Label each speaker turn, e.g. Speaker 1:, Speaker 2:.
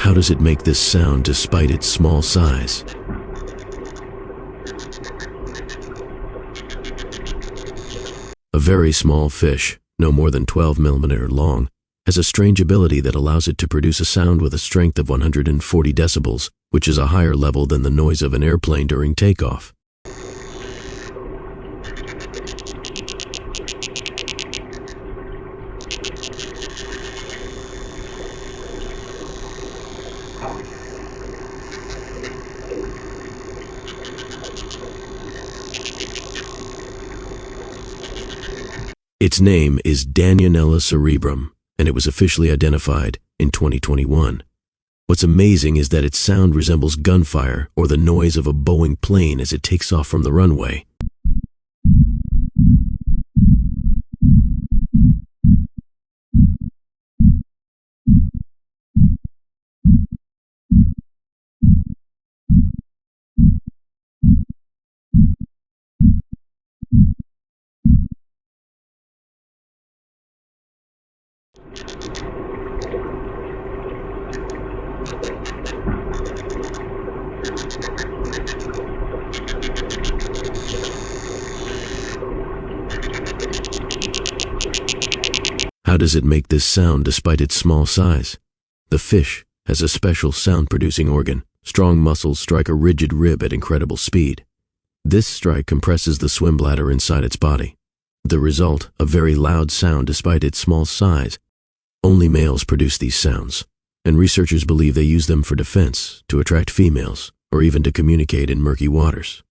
Speaker 1: How does it make this sound despite its small size? A very small fish, no more than 12 millimeters long, has a strange ability that allows it to produce a sound with a strength of 140 decibels, which is a higher level than the noise of an airplane during takeoff. Its name is Danionella cerebrum, and it was officially identified in 2021. What's amazing is that its sound resembles gunfire or the noise of a Boeing plane as it takes off from the runway. How does it make this sound despite its small size? The fish has a special sound-producing organ. Strong muscles strike a rigid rib at incredible speed. This strike compresses the swim bladder inside its body. The result, a very loud sound despite its small size. Only males produce these sounds, and researchers believe they use them for defense, to attract females, or even to communicate in murky waters.